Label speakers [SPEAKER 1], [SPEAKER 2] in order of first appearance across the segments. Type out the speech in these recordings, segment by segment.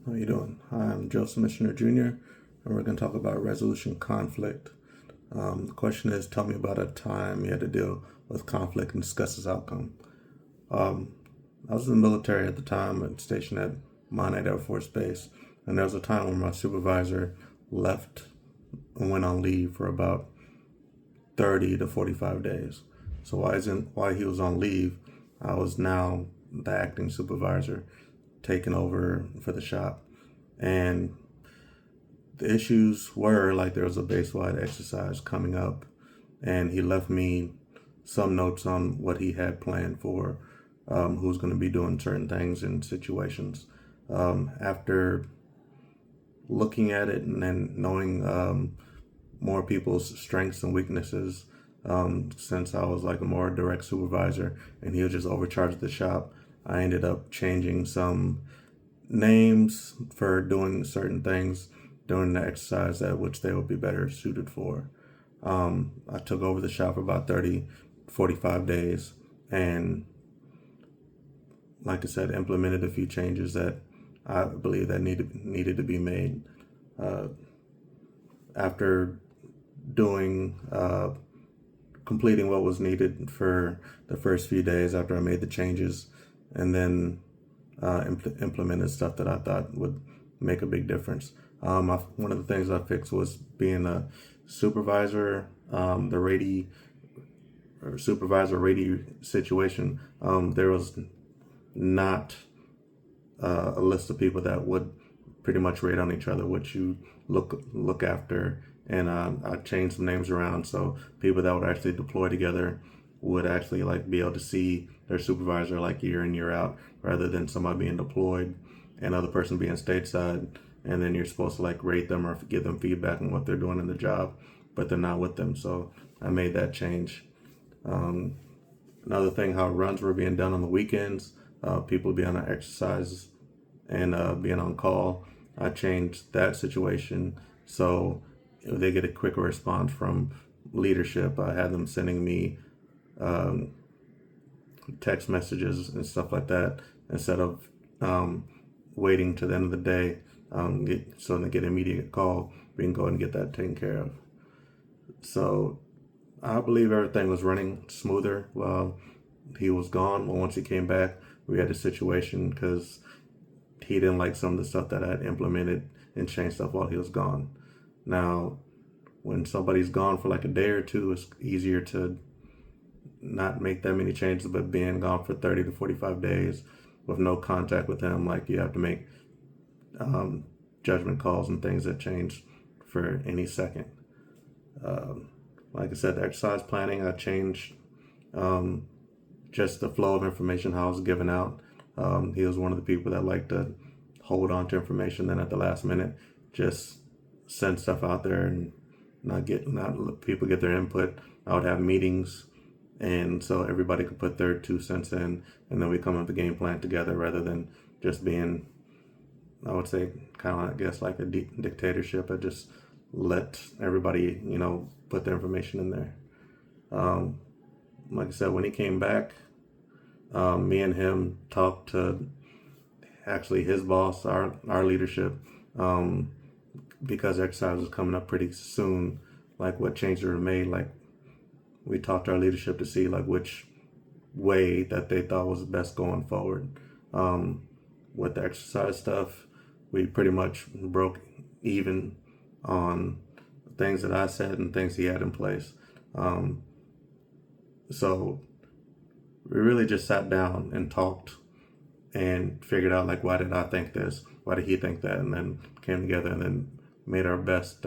[SPEAKER 1] How you doing? Hi, I'm Joe Commissioner Jr., and we're going to talk about resolution conflict. The question is, tell me about a time you had to deal with conflict and discuss its outcome. I was in the military at the time and stationed at Monite Air Force Base, and there was a time when my supervisor left and went on leave for about 30 to 45 days. So while he was on leave, I was now the acting supervisor taking over for the shop. And the issues were like there was a base-wide exercise coming up, and he left me some notes on what he had planned for who's going to be doing certain things in situations. After looking at it and then knowing more people's strengths and weaknesses, since I was like a more direct supervisor and he was just overcharged the shop, I ended up changing some names for doing certain things during the exercise that which they would be better suited for. I took over the shop for about 30, 45 days, and like I said, implemented a few changes that I believe that needed to be made. After doing completing what was needed for the first few days after I made the changes, and then implemented stuff that I thought would make a big difference. One of the things I fixed was being a supervisor, the Rady or supervisor Rady situation. There was not a list of people that would pretty much rate on each other, what you look after, and I changed some names around so people that would actually deploy together would actually like be able to see their supervisor like year in year out, rather than somebody being deployed and other person being stateside, and then you're supposed to like rate them or give them feedback on what they're doing in the job, but they're not with them. So I made that change. Another thing, how runs were being done on the weekends, people being on exercises and being on call. I changed that situation so they get a quicker response from leadership. I had them sending me text messages and stuff like that instead of waiting to the end of the day so they get an immediate call. We can go and get that taken care of. So I believe everything was running smoother while he was gone. But once he came back, we had a situation because he didn't like some of the stuff that I had implemented and changed stuff while he was gone. Now, when somebody's gone for like a day or two, it's easier to not make that many changes, but being gone for 30 to 45 days with no contact with him, like you have to make judgment calls and things that change for any second. Like I said, the exercise planning, I changed just the flow of information, how I was given out. He was one of the people that liked to hold on to information, then at the last minute just send stuff out there and not let people get their input. I would have meetings, and so everybody could put their 2 cents in, and then we come up with the game plan together, rather than just being, I would say, kind of, I guess, like a dictatorship. I just let everybody, put their information in there. Like I said, when he came back, me and him talked to actually his boss, our leadership, because exercise was coming up pretty soon, like what changes were made. Like we talked to our leadership to see like which way that they thought was best going forward. With the exercise stuff, we pretty much broke even on things that I said and things he had in place. So we really just sat down and talked and figured out like, why did I think this? Why did he think that? And then came together and then made our best,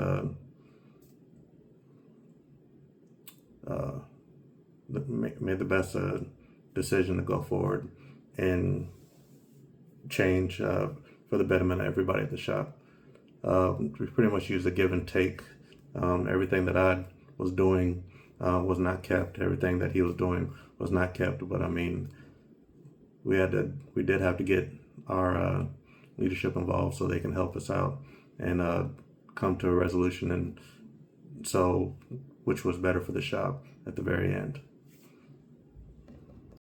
[SPEAKER 1] made the best decision to go forward and change for the betterment of everybody at the shop. We pretty much used a give and take. Everything that I was doing was not kept. Everything that he was doing was not kept. But I mean, we did have to get our leadership involved so they can help us out and come to a resolution, and so which was better for the shop at the very end.